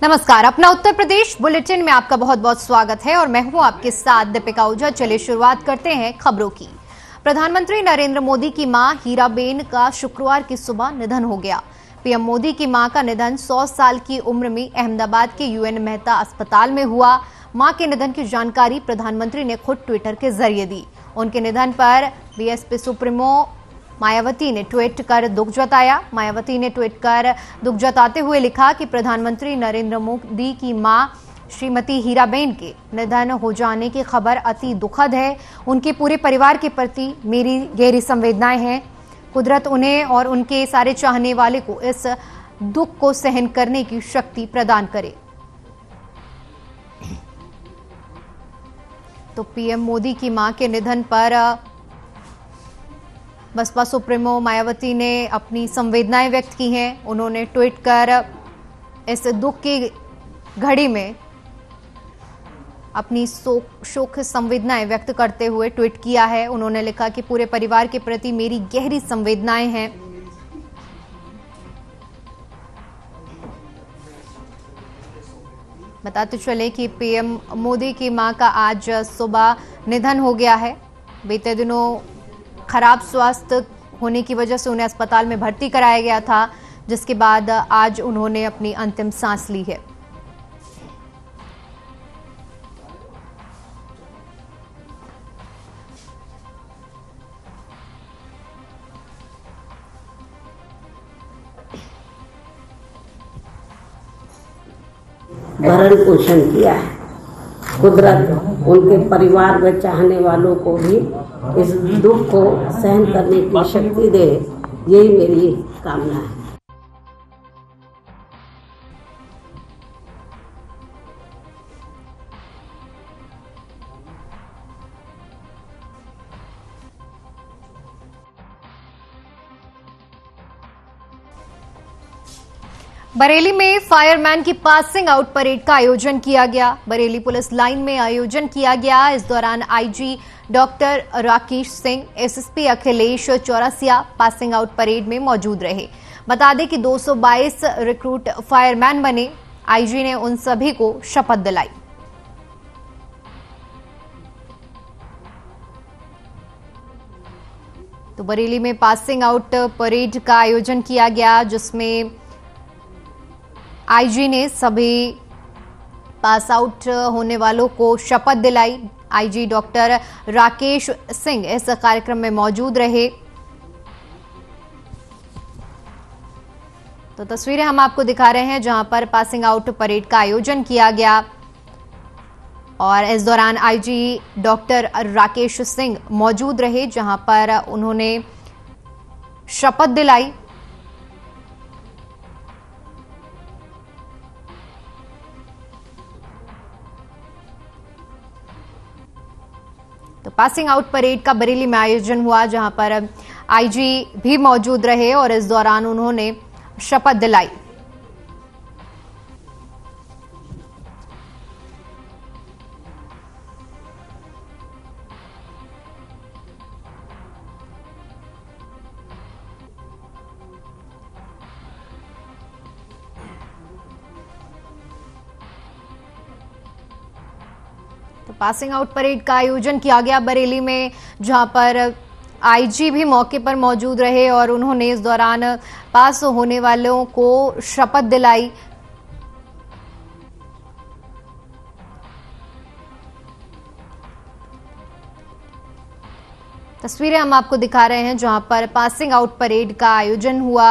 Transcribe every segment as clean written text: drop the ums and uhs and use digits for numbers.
नमस्कार, अपना उत्तर प्रदेश बुलेटिन में आपका बहुत बहुत स्वागत है और मैं हूं आपके साथ दीपिका ओझा। चलिए शुरुआत करते हैं खबरों की। प्रधानमंत्री नरेंद्र मोदी की मां हीराबेन का शुक्रवार की सुबह निधन हो गया। पीएम मोदी की मां का निधन 100 साल की उम्र में अहमदाबाद के यूएन मेहता अस्पताल में हुआ। मां के निधन की जानकारी प्रधानमंत्री ने खुद ट्विटर के जरिए दी। उनके निधन पर बीएसपी सुप्रीमो मायावती ने ट्वीट कर दुख जताया। मायावती ने ट्वीट कर दुख जताते हुए लिखा कि प्रधानमंत्री नरेंद्र मोदी की मां श्रीमती हीराबेन के निधन हो जाने की खबर अति दुखद है। उनके पूरे परिवार के प्रति मेरी गहरी संवेदनाएं हैं। कुदरत उन्हें और उनके सारे चाहने वाले को इस दुख को सहन करने की शक्ति प्रदान करे। तो पीएम मोदी की मां के निधन पर बसपा सुप्रीमो मायावती ने अपनी संवेदनाएं व्यक्त की हैं। उन्होंने ट्वीट कर इस दुख की घड़ी में अपनी शोक संवेदनाएं व्यक्त करते हुए ट्वीट किया है। उन्होंने लिखा कि पूरे परिवार के प्रति मेरी गहरी संवेदनाएं हैं। बताते चले कि पीएम मोदी की मां का आज सुबह निधन हो गया है। बीते दिनों खराब स्वास्थ्य होने की वजह से उन्हें अस्पताल में भर्ती कराया गया था, जिसके बाद आज उन्होंने अपनी अंतिम सांस ली है। भरण पोषण किया है। कुदरत उनके परिवार व चाहने वालों को भी इस दुख को सहन करने की शक्ति दे, यही मेरी कामना है। बरेली में फायरमैन की पासिंग आउट परेड का आयोजन किया गया। बरेली पुलिस लाइन में आयोजन किया गया। इस दौरान IG doctor Rakesh Singh, SSP Akhilesh Chaurasia passing out parade में मौजूद रहे। बता दें कि 222 रिक्रूट फायरमैन बने। आईजी ने उन सभी को शपथ दिलाई। तो बरेली में पासिंग आउट परेड का आयोजन किया गया, जिसमें आईजी ने सभी पास आउट होने वालों को शपथ दिलाई। आईजी डॉक्टर राकेश सिंह इस कार्यक्रम में मौजूद रहे। तो तस्वीरें हम आपको दिखा रहे हैं जहां पर पासिंग आउट परेड का आयोजन किया गया और इस दौरान आईजी डॉक्टर राकेश सिंह मौजूद रहे, जहां पर उन्होंने शपथ दिलाई। तो पासिंग आउट परेड का बरेली में आयोजन हुआ, जहां पर आईजी भी मौजूद रहे और इस दौरान उन्होंने शपथ दिलाई। तो पासिंग आउट परेड का आयोजन किया गया बरेली में, जहां पर आईजी भी मौके पर मौजूद रहे और उन्होंने इस दौरान पास होने वालों को शपथ दिलाई। तस्वीरें हम आपको दिखा रहे हैं जहां पर पासिंग आउट परेड का आयोजन हुआ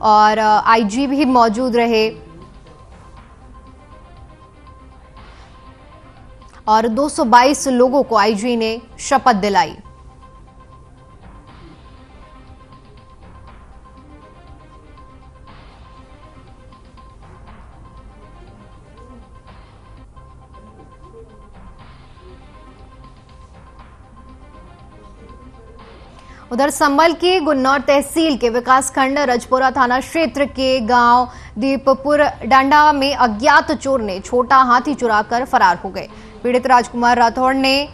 और आईजी भी मौजूद रहे और 222 लोगों को आईजी ने शपथ दिलाई। उधर संभल की गुन्नौर तहसील के विकासखंड रजपुरा थाना क्षेत्र के गांव दीपपुर डांडा में अज्ञात चोर ने छोटा हाथी चुराकर फरार हो गए। पीड़ित राजकुमार राठौड़ ने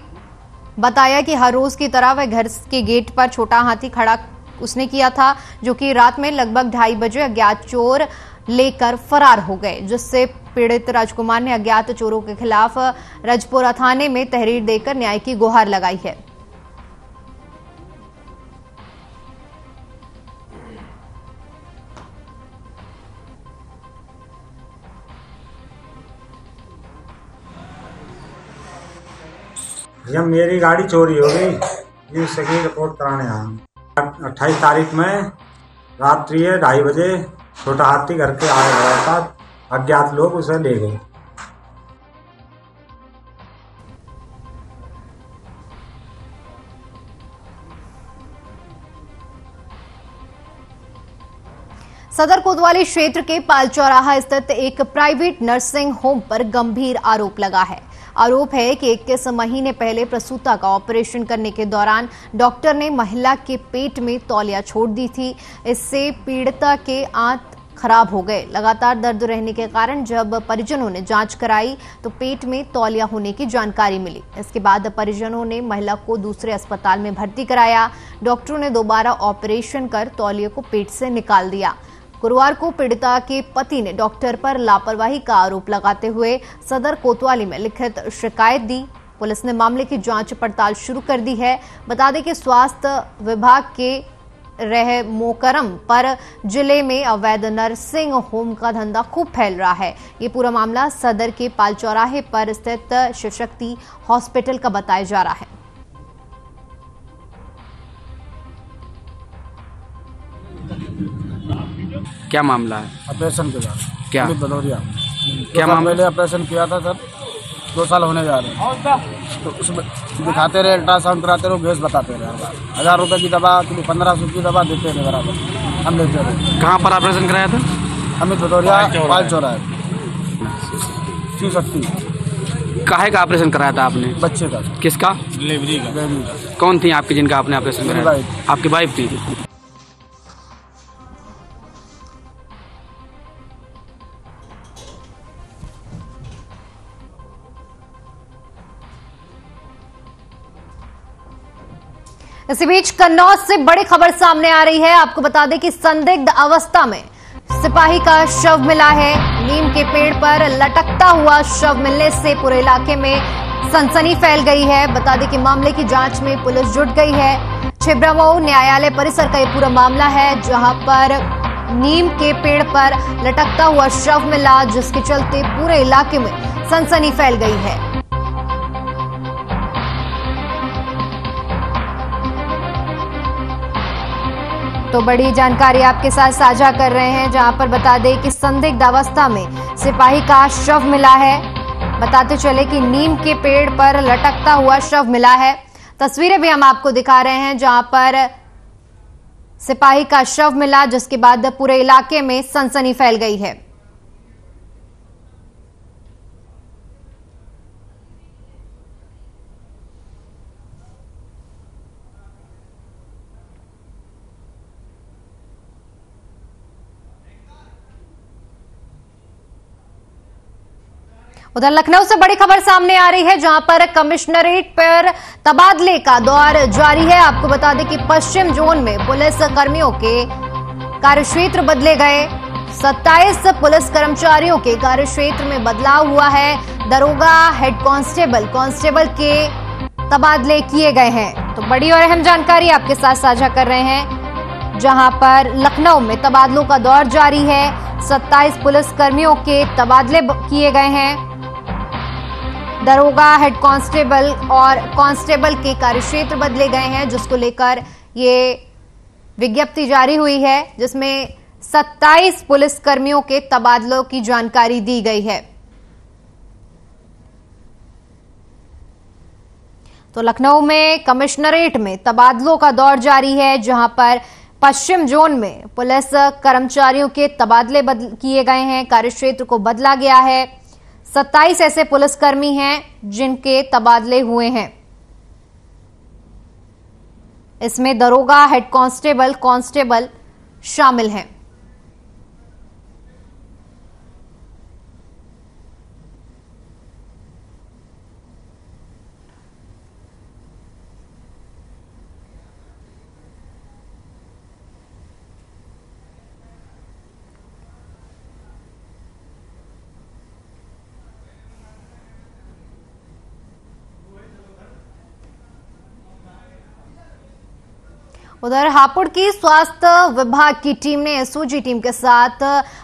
बताया कि हर रोज की तरह वह घर के गेट पर छोटा हाथी खड़ा उसने किया था, जो कि रात में लगभग 2:30 बजे अज्ञात चोर लेकर फरार हो गए, जिससे पीड़ित राजकुमार ने अज्ञात चोरों के खिलाफ रजपुरा थाने में तहरीर देकर न्याय की गुहार लगाई है। जब मेरी गाड़ी चोरी हो गई, ये सही रिपोर्ट कराने आया। 28 तारीख में रात्रि 2:30 बजे छोटा हाथी घर के आए हुआ था, अज्ञात लोग उसे ले गए। सदर कोतवाली क्षेत्र के पाल चौराहा स्थित एक प्राइवेट नर्सिंग होम पर गंभीर आरोप लगा है। आरोप है कि 21 महीने पहले प्रसूता का ऑपरेशन करने के दौरान डॉक्टर ने महिला के पेट में तौलिया छोड़ दी थी। इससे पीड़िता के आंत खराब हो गए। लगातार दर्द रहने के कारण जब परिजनों ने जांच कराई तो पेट में तौलिया होने की जानकारी मिली। इसके बाद परिजनों ने महिला को दूसरे अस्पताल में भर्ती कराया। डॉक्टरों ने दोबारा ऑपरेशन कर तौलिया को पेट से निकाल दिया। गुरुवार को पीड़िता के पति ने डॉक्टर पर लापरवाही का आरोप लगाते हुए सदर कोतवाली में लिखित शिकायत दी। पुलिस ने मामले की जांच पड़ताल शुरू कर दी है। बता दें कि स्वास्थ्य विभाग के रह मोकरम पर जिले में अवैध नर्सिंग होम का धंधा खूब फैल रहा है। ये पूरा मामला सदर के पाल चौराहे पर स्थित शिव शक्ति हॉस्पिटल का बताया जा रहा है। क्या मामला है? ऑपरेशन के बाद क्या भदौरिया क्या मामला? पहले ऑपरेशन किया था सर, 2 साल होने जा रहे हैं। तो उसमें दिखाते रहे, अल्ट्रासाउंड कराते रहे, गैस बताते रहे। 1000 रुपये की दवा, 1500 की दवा देते रहे बराबर, हम लेते रहे। कहाँ पर ऑपरेशन कराया था? अमित भदौरिया, पाल चौराहे, शिव शक्ति। काहे का ऑपरेशन कराया था आपने? बच्चे का। किसका? डिलीवरी का। कौन थी आपकी जिनका आपने ऑपरेशन कराया? आपकी वाइफ थी। इसी बीच कन्नौज से बड़ी खबर सामने आ रही है। आपको बता दें कि संदिग्ध अवस्था में सिपाही का शव मिला है। नीम के पेड़ पर लटकता हुआ शव मिलने से पूरे इलाके में सनसनी फैल गई है। बता दें कि मामले की जांच में पुलिस जुट गई है। छिबरामऊ न्यायालय परिसर का ये पूरा मामला है, जहां पर नीम के पेड़ पर लटकता हुआ शव मिला, जिसके चलते पूरे इलाके में सनसनी फैल गई है। तो बड़ी जानकारी आपके साथ साझा कर रहे हैं, जहां पर बता दें कि संदिग्ध अवस्था में सिपाही का शव मिला है। बताते चले कि नीम के पेड़ पर लटकता हुआ शव मिला है। तस्वीरें भी हम आपको दिखा रहे हैं, जहां पर सिपाही का शव मिला, जिसके बाद पूरे इलाके में सनसनी फैल गई है। उधर लखनऊ से बड़ी खबर सामने आ रही है, जहां पर कमिश्नरेट पर तबादले का दौर जारी है। आपको बता दें कि पश्चिम जोन में पुलिस कर्मियों के कार्यक्षेत्र बदले गए। 27 पुलिस कर्मचारियों के कार्यक्षेत्र में बदलाव हुआ है। दरोगा, हेड कांस्टेबल के तबादले किए गए हैं। तो बड़ी और अहम जानकारी आपके साथ साझा कर रहे हैं, जहां पर लखनऊ में तबादलों का दौर जारी है। 27 पुलिस कर्मियों के तबादले किए गए हैं। दरोगा, हेड कांस्टेबल और कांस्टेबल के कार्यक्षेत्र बदले गए हैं, जिसको लेकर ये विज्ञप्ति जारी हुई है, जिसमें 27 पुलिस कर्मियों के तबादलों की जानकारी दी गई है। तो लखनऊ में कमिश्नरेट में तबादलों का दौर जारी है, जहां पर पश्चिम जोन में पुलिस कर्मचारियों के तबादले किए गए हैं, कार्यक्षेत्र को बदला गया है। 27 ऐसे पुलिसकर्मी हैं जिनके तबादले हुए हैं। इसमें दरोगा, हेड कांस्टेबल शामिल हैं। उधर हापुड़ की स्वास्थ्य विभाग की टीम ने एसओजी टीम के साथ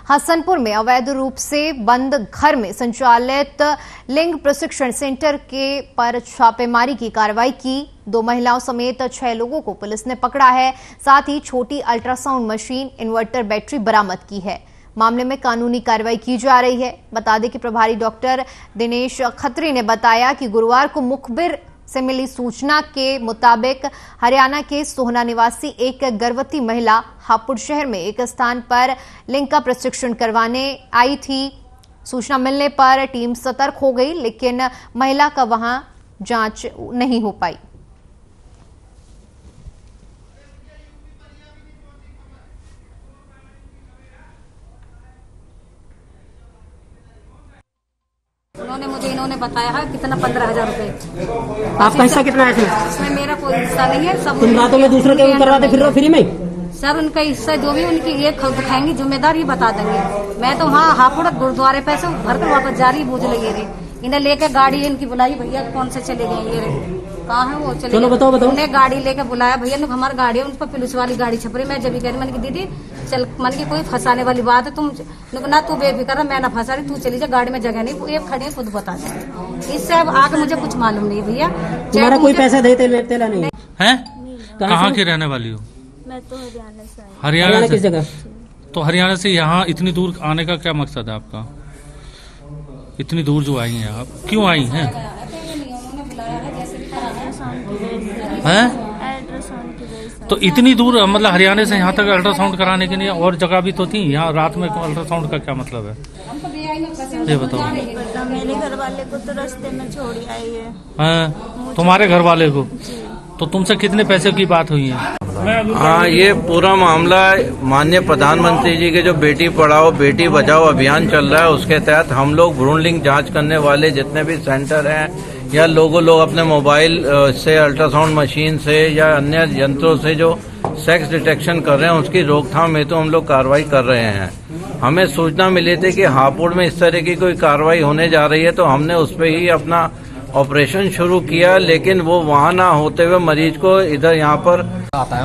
हसनपुर में अवैध रूप से बंद घर में संचालित लिंग प्रशिक्षण सेंटर के पर छापेमारी की कार्रवाई की। 2 महिलाओं समेत 6 लोगों को पुलिस ने पकड़ा है। साथ ही छोटी अल्ट्रासाउंड मशीन, इन्वर्टर बैटरी बरामद की है। मामले में कानूनी कार्रवाई की जा रही है। बता दें कि प्रभारी डॉक्टर दिनेश खत्री ने बताया कि गुरुवार को मुखबिर से मिली सूचना के मुताबिक हरियाणा के सोहना निवासी एक गर्भवती महिला हापुड़ शहर में एक स्थान पर लिंग का प्रशिक्षण करवाने आई थी। सूचना मिलने पर टीम सतर्क हो गई, लेकिन महिला का वहां जांच नहीं हो पाई। इन्होंने बताया है कितना 15,000 रुपए। आपका हिस्सा कितना है इसमें? मेरा कोई हिस्सा नहीं है। सब तुम रातों में दूसरे के करवाते फिर रहो फ्री में? सर उनका हिस्सा जो भी उनकी ये दिखाएंगे, जिम्मेदार ही बता देंगे। मैं तो वहाँ हापुड़ गुरुद्वारे पैसे भर कर वापस जा रही बूझ लगे रे। इन्हें लेके गाड़ी इनकी बुलाई, भैया कौन से चले गए ये कहाँ है वो चले। चलो बताओ। उन्हें गाड़ी लेके बुलाया, भैया हमारी गाड़ी है, उन पर पुलिस वाली गाड़ी छप रही। मैं जब भी कह रही मैंने की दीदी चल, मन की कोई फंसाने वाली बात है, तुम ना तू बेफिक्र, मैं ना फंसा रही, तू चली जा, गाड़ी में जगह नहीं, तू एक खड़ी है, खुद बता दे। इससे अब आगे मुझे कुछ मालूम नहीं भैया। तुम्हारा कोई पैसा देते तेला नहीं है? कहाँ की रहने वाली हो? मैं तो हरियाणा से। हरियाणा किस जगह? तो हरियाणा से यहाँ इतनी दूर आने का क्या मकसद है आपका? इतनी दूर जो आई हैं आप, क्यों आई हैं? तो इतनी दूर मतलब हरियाणा से यहाँ तक अल्ट्रासाउंड कराने के लिए और जगह भी तो थी। यहाँ रात में अल्ट्रासाउंड का क्या मतलब है, ये बताओ। मेरे घर वाले को तो रास्ते में छोड़ आई है। तुम्हारे घर वाले को? तो तुमसे कितने पैसे की बात हुई है? हाँ, ये पूरा मामला माननीय प्रधानमंत्री जी के जो बेटी पढ़ाओ बेटी बचाओ अभियान चल रहा है, उसके तहत हम लोग भ्रूण लिंग जांच करने वाले जितने भी सेंटर हैं या लोग अपने मोबाइल से अल्ट्रासाउंड मशीन से या अन्य यंत्रों से जो सेक्स डिटेक्शन कर रहे हैं, उसकी रोकथाम हेतु हम लोग कार्रवाई कर रहे हैं। हमें सूचना मिली थी कि हापुड़ में इस तरह की कोई कार्रवाई होने जा रही है, तो हमने उस पर ही अपना ऑपरेशन शुरू किया, लेकिन वो वहाँ ना होते हुए मरीज को इधर यहाँ पर आता है।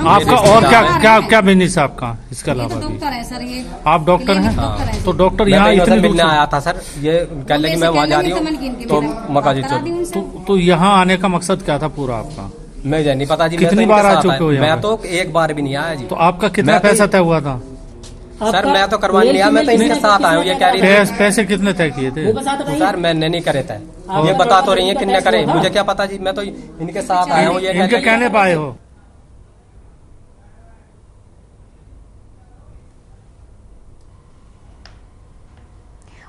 आपका और क्या बिजनेस है आपका इसके अलावा? डॉक्टर है सर ये। आप डॉक्टर हैं? तो डॉक्टर यहाँ इतनी मिलने आया था सर, ये कह लगे मैं वहाँ जा रही हूँ तो मक्का जी चल। तो यहाँ आने का मकसद क्या था पूरा आपका? मैं नहीं पता जी। कितनी बार आ चुके हो? मैं तो एक बार भी नहीं आया जी। तो आपका कितना पैसा तय हुआ था? सर मैं तो करवा लिया, मैं तो इसके साथ आया हूँ। ये क्या रही पैसे कितने तय किए थे? सर मैंने नहीं करे थे, ये बता तो रही है कितने करे, मुझे क्या पता जी। मैं तो इनके साथ आया हूँ। ये इनके कहने पाए हो?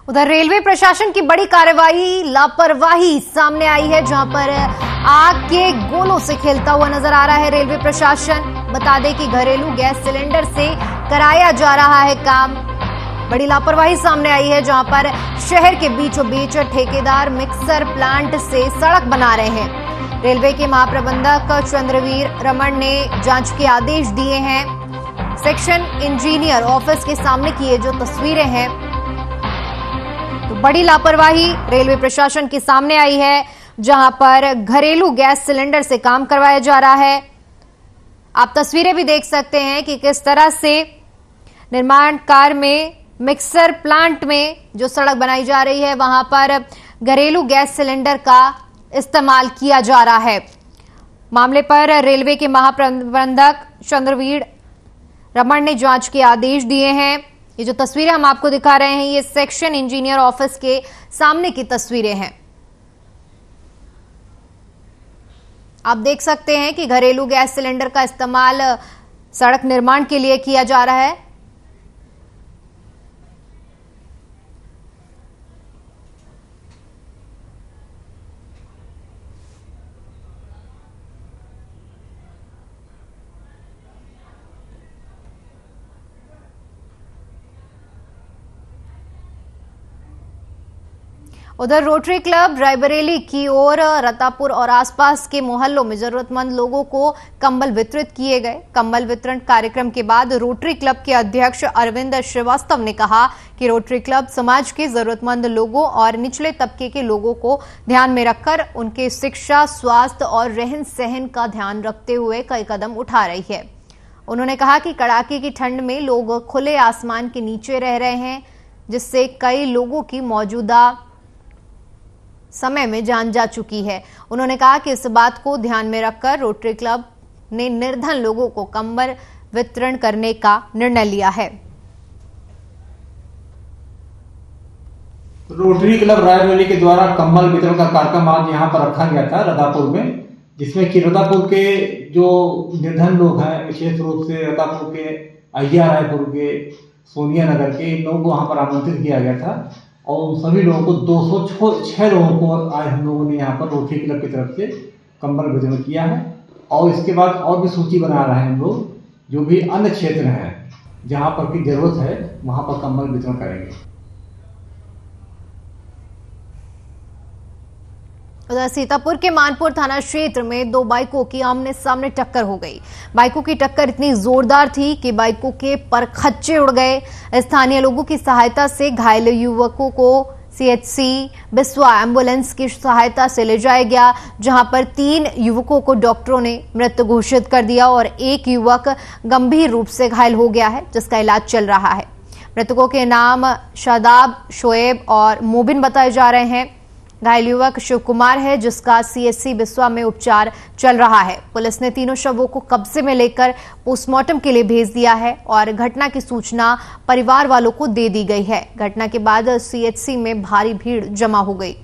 उधर रेलवे प्रशासन की बड़ी कार्रवाई, लापरवाही सामने आई है, जहां पर आग के गोलों से खेलता हुआ नजर आ रहा है रेलवे प्रशासन। बता दें कि घरेलू गैस सिलेंडर से कराया जा रहा है काम। बड़ी लापरवाही सामने आई है, जहां पर शहर के बीचों बीच ठेकेदार मिक्सर प्लांट से सड़क बना रहे हैं। रेलवे के महाप्रबंधक चंद्रवीर रमन ने जांच के आदेश दिए हैं। सेक्शन इंजीनियर ऑफिस के सामने की ये जो तस्वीरें हैं, तो बड़ी लापरवाही रेलवे प्रशासन के सामने आई है, जहां पर घरेलू गैस सिलेंडर से काम करवाया जा रहा है। आप तस्वीरें भी देख सकते हैं कि किस तरह से निर्माण कार्य में मिक्सर प्लांट में जो सड़क बनाई जा रही है, वहां पर घरेलू गैस सिलेंडर का इस्तेमाल किया जा रहा है। मामले पर रेलवे के महाप्रबंधक चंद्रवीर रमन ने जांच के आदेश दिए हैं। ये जो तस्वीरें हम आपको दिखा रहे हैं, ये सेक्शन इंजीनियर ऑफिस के सामने की तस्वीरें हैं। आप देख सकते हैं कि घरेलू गैस सिलेंडर का इस्तेमाल सड़क निर्माण के लिए किया जा रहा है। उधर रोटरी क्लब रायबरेली की ओर रतापुर और आसपास के मोहल्लों में जरूरतमंद लोगों को कंबल वितरित किए गए। कंबल वितरण कार्यक्रम के बाद रोटरी क्लब के अध्यक्ष अरविंद श्रीवास्तव ने कहा कि रोटरी क्लब समाज के जरूरतमंद लोगों और निचले तबके के लोगों को ध्यान में रखकर उनके शिक्षा, स्वास्थ्य और रहन सहन का ध्यान रखते हुए कई कदम उठा रही है। उन्होंने कहा कि कड़ाके की ठंड में लोग खुले आसमान के नीचे रह रहे हैं, जिससे कई लोगों की मौजूदा समय में जान जा चुकी है। उन्होंने कहा कि इस बात को ध्यान में रखकर रोटरी क्लब ने निर्धन लोगों को कंबल वितरण करने का निर्णय लिया है। रोटरी क्लब रायबरेली के द्वारा कंबल वितरण का कार्यक्रम आज यहाँ पर रखा गया था रतापुर में, जिसमें कि रतापुर के जो निर्धन लोग हैं, विशेष रूप से रतापुर के अहिया रायपुर के, सोनिया नगर के, इन लोगों को वहाँ पर आमंत्रित किया गया था और उन सभी लोगों को 206 लोगों को आज हम लोगों ने यहाँ पर रोटरी क्लब की तरफ से कंबल वितरण किया है। और इसके बाद और भी सूची बना रहे हैं हम लोग, जो भी अन्य क्षेत्र हैं जहाँ पर की जरूरत है वहाँ पर कंबल वितरण करेंगे। उधर सीतापुर के मानपुर थाना क्षेत्र में दो बाइकों की आमने सामने टक्कर हो गई। बाइकों की टक्कर इतनी जोरदार थी कि बाइकों के परखच्चे उड़ गए। स्थानीय लोगों की सहायता से घायल युवकों को सीएचसी बिस्वा एम्बुलेंस की सहायता से ले जाया गया, जहां पर 3 युवकों को डॉक्टरों ने मृत घोषित कर दिया और एक युवक गंभीर रूप से घायल हो गया है, जिसका इलाज चल रहा है। मृतकों के नाम शादाब, शोएब और मोबिन बताए जा रहे हैं। घायल युवक शिव कुमार है, जिसका सीएचसी बिस्वा में उपचार चल रहा है। पुलिस ने तीनों शवों को कब्जे में लेकर पोस्टमार्टम के लिए भेज दिया है और घटना की सूचना परिवार वालों को दे दी गई है। घटना के बाद सीएचसी में भारी भीड़ जमा हो गई।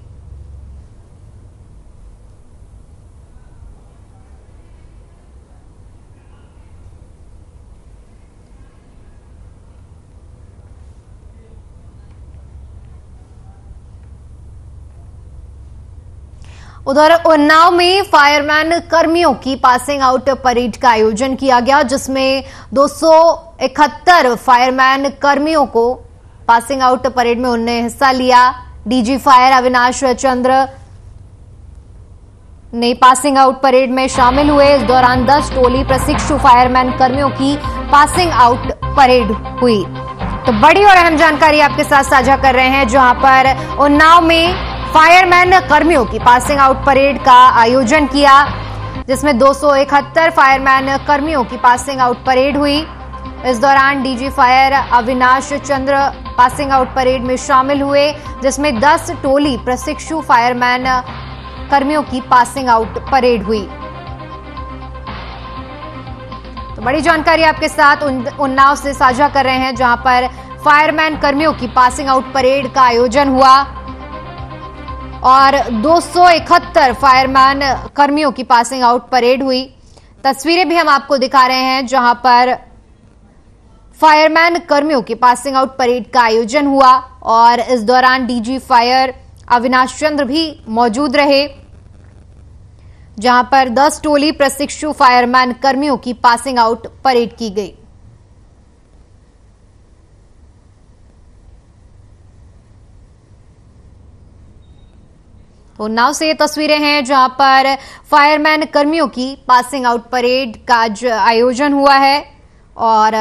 उधर उन्नाव में फायरमैन कर्मियों की पासिंग आउट परेड का आयोजन किया गया, जिसमें 271 फायरमैन कर्मियों को पासिंग आउट परेड में उन्होंने हिस्सा लिया। डीजी फायर अविनाश चंद्र ने पासिंग आउट परेड में शामिल हुए। इस दौरान 10 टोली प्रशिक्षु फायरमैन कर्मियों की पासिंग आउट परेड हुई। तो बड़ी और अहम जानकारी आपके साथ साझा कर रहे हैं, जहां पर उन्नाव में फायरमैन कर्मियों की पासिंग आउट परेड का आयोजन किया, जिसमें 271 फायरमैन कर्मियों की पासिंग आउट परेड हुई। इस दौरान डीजी फायर अविनाश चंद्र पासिंग आउट परेड में शामिल हुए, जिसमें 10 टोली प्रशिक्षु फायरमैन कर्मियों की पासिंग आउट परेड हुई। तो बड़ी जानकारी आपके साथ उन्नाव से साझा कर रहे हैं, जहां पर फायरमैन कर्मियों की पासिंग आउट परेड का आयोजन हुआ और 271 फायरमैन कर्मियों की पासिंग आउट परेड हुई। तस्वीरें भी हम आपको दिखा रहे हैं, जहां पर फायरमैन कर्मियों की पासिंग आउट परेड का आयोजन हुआ और इस दौरान डीजी फायर अविनाश चंद्र भी मौजूद रहे, जहां पर 10 टोली प्रशिक्षु फायरमैन कर्मियों की पासिंग आउट परेड की गई। उन्नाव से ये तस्वीरें हैं, जहां पर फायरमैन कर्मियों की पासिंग आउट परेड का आयोजन हुआ है और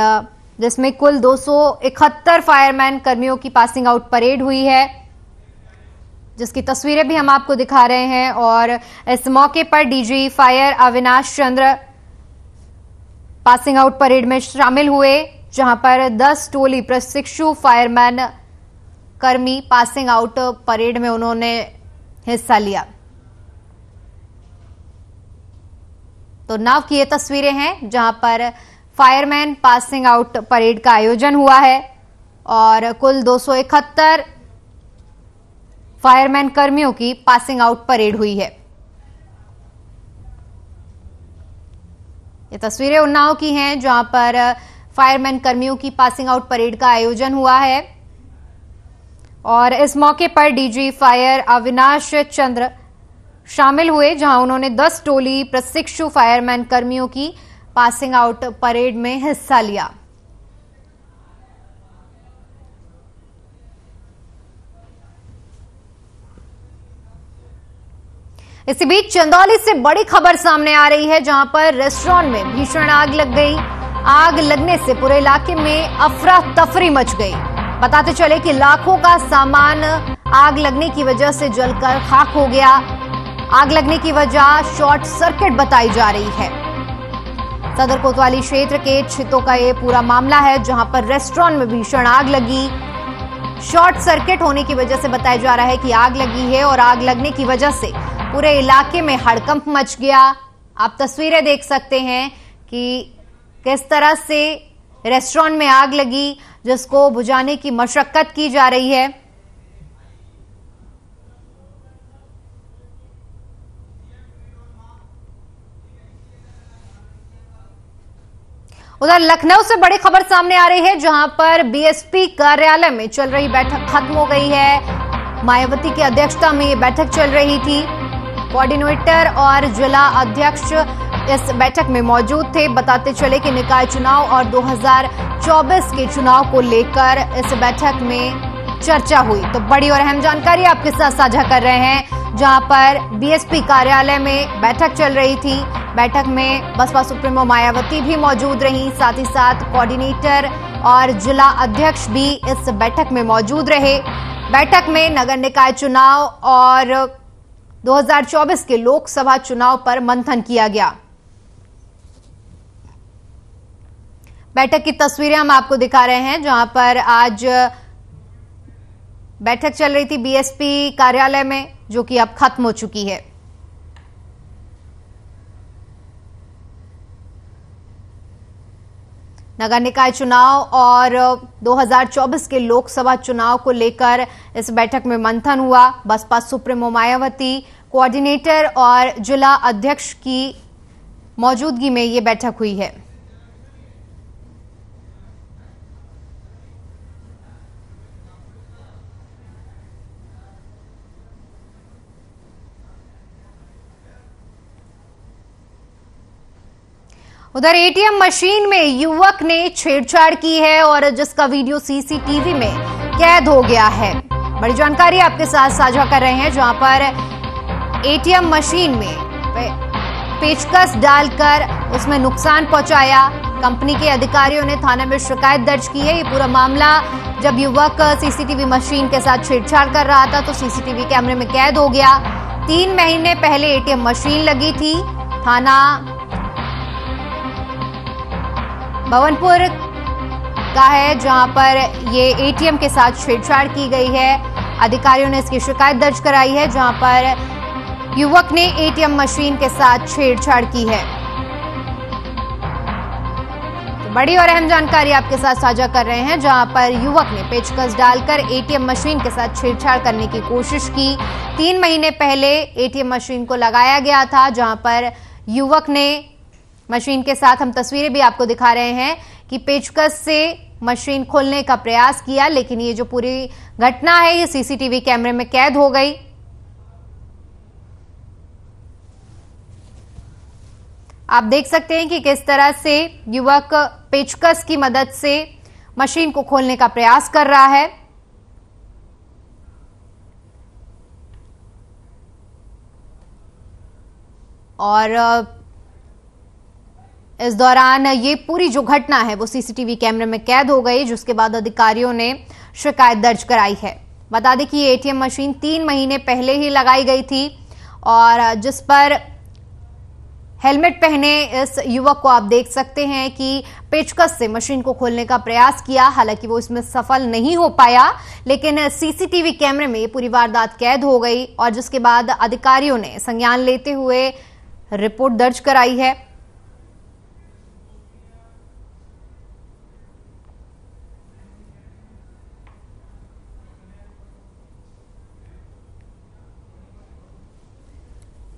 जिसमें कुल 271 फायरमैन कर्मियों की पासिंग आउट परेड हुई है, जिसकी तस्वीरें भी हम आपको दिखा रहे हैं। और इस मौके पर डीजी फायर अविनाश चंद्र पासिंग आउट परेड में शामिल हुए, जहां पर 10 टोली प्रशिक्षु फायरमैन कर्मी पासिंग आउट परेड में उन्होंने हिस्सा लिया। तो नाव की ये तस्वीरें हैं, जहां पर फायरमैन पासिंग आउट परेड का आयोजन हुआ है और कुल 271 फायरमैन कर्मियों की पासिंग आउट परेड हुई है। ये तस्वीरें उन्नाव की हैं, जहां पर फायरमैन कर्मियों की पासिंग आउट परेड का आयोजन हुआ है और इस मौके पर डीजी फायर अविनाश चंद्र शामिल हुए, जहां उन्होंने 10 टोली प्रशिक्षु फायरमैन कर्मियों की पासिंग आउट परेड में हिस्सा लिया। इसी बीच चंदौली से बड़ी खबर सामने आ रही है, जहां पर रेस्टोरेंट में भीषण आग लग गई। आग लगने से पूरे इलाके में अफरा तफरी मच गई। बताते चले कि लाखों का सामान आग लगने की वजह से जलकर खाक हो गया। आग लगने की वजह शॉर्ट सर्किट बताई जा रही है। सदर कोतवाली क्षेत्र के छितों का ये पूरा मामला है, जहां पर रेस्टोरेंट में भीषण आग लगी। शॉर्ट सर्किट होने की वजह से बताया जा रहा है कि आग लगी है और आग लगने की वजह से पूरे इलाके में हड़कंप मच गया। आप तस्वीरें देख सकते हैं कि किस तरह से रेस्टोरेंट में आग लगी, जिसको बुझाने की मशक्कत की जा रही है। उधर लखनऊ से बड़ी खबर सामने आ रही है, जहां पर बीएसपी कार्यालय में चल रही बैठक खत्म हो गई है। मायावती की अध्यक्षता में ये बैठक चल रही थी। कोऑर्डिनेटर और जिला अध्यक्ष इस बैठक में मौजूद थे। बताते चले कि निकाय चुनाव और 2024 के चुनाव को लेकर इस बैठक में चर्चा हुई। तो बड़ी और अहम जानकारी आपके साथ साझा कर रहे हैं, जहां पर बीएसपी कार्यालय में बैठक चल रही थी। बैठक में बसपा सुप्रीमो मायावती भी मौजूद रही, साथ ही साथ कोऑर्डिनेटर और जिला अध्यक्ष भी इस बैठक में मौजूद रहे। बैठक में नगर निकाय चुनाव और 2024 के लोकसभा चुनाव पर मंथन किया गया। बैठक की तस्वीरें हम आपको दिखा रहे हैं, जहां पर आज बैठक चल रही थी बीएसपी कार्यालय में, जो कि अब खत्म हो चुकी है। नगर निकाय चुनाव और 2024 के लोकसभा चुनाव को लेकर इस बैठक में मंथन हुआ। बसपा सुप्रीमो मायावती, कोऑर्डिनेटर और जिला अध्यक्ष की मौजूदगी में ये बैठक हुई है। उधर एटीएम मशीन में युवक ने छेड़छाड़ की है और जिसका वीडियो सीसीटीवी में कैद हो गया है। बड़ी जानकारी आपके साथ साझा कर रहे हैं, जहां पर एटीएम मशीन में पेचकस डालकर उसमें नुकसान पहुंचाया। कंपनी के अधिकारियों ने थाने में शिकायत दर्ज की है। ये पूरा मामला जब युवक सीसीटीवी मशीन के साथ छेड़छाड़ कर रहा था तो सीसीटीवी कैमरे में कैद हो गया। 3 महीने पहले एटीएम मशीन लगी थी। थाना भवनपुर का है, जहां पर ये एटीएम के साथ छेड़छाड़ की गई है। अधिकारियों ने इसकी शिकायत दर्ज कराई है, जहां पर युवक ने एटीएम मशीन के साथ छेड़छाड़ की है। तो बड़ी और अहम जानकारी आपके साथ साझा कर रहे हैं, जहां पर युवक ने पेचकस डालकर एटीएम मशीन के साथ छेड़छाड़ करने की कोशिश की। 3 महीने पहले एटीएम मशीन को लगाया गया था, जहां पर युवक ने मशीन के साथ, हम तस्वीरें भी आपको दिखा रहे हैं, कि पेचकस से मशीन खोलने का प्रयास किया, लेकिन ये जो पूरी घटना है ये सीसीटीवी कैमरे में कैद हो गई। आप देख सकते हैं कि किस तरह से युवक पेचकस की मदद से मशीन को खोलने का प्रयास कर रहा है। और इस दौरान ये पूरी जो घटना है वो सीसीटीवी कैमरे में कैद हो गई, जिसके बाद अधिकारियों ने शिकायत दर्ज कराई है। बता दें कि ये एटीएम मशीन 3 महीने पहले ही लगाई गई थी और जिस पर हेलमेट पहने इस युवक को आप देख सकते हैं कि पेचकस से मशीन को खोलने का प्रयास किया। हालांकि वो इसमें सफल नहीं हो पाया, लेकिन सीसीटीवी कैमरे में ये पूरी वारदात कैद हो गई और जिसके बाद अधिकारियों ने संज्ञान लेते हुए रिपोर्ट दर्ज कराई है।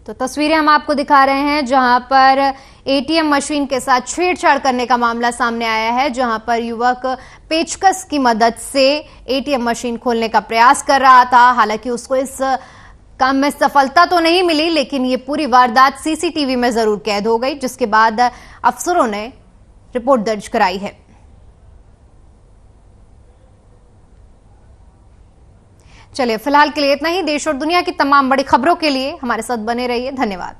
तो तस्वीरें हम आपको दिखा रहे हैं, जहां पर एटीएम मशीन के साथ छेड़छाड़ करने का मामला सामने आया है, जहां पर युवक पेचकस की मदद से एटीएम मशीन खोलने का प्रयास कर रहा था। हालांकि उसको इस काम में सफलता तो नहीं मिली, लेकिन ये पूरी वारदात सीसीटीवी में जरूर कैद हो गई, जिसके बाद अफसरों ने रिपोर्ट दर्ज कराई है। चलिए फिलहाल के लिए इतना ही। देश और दुनिया की तमाम बड़ी खबरों के लिए हमारे साथ बने रहिए। धन्यवाद।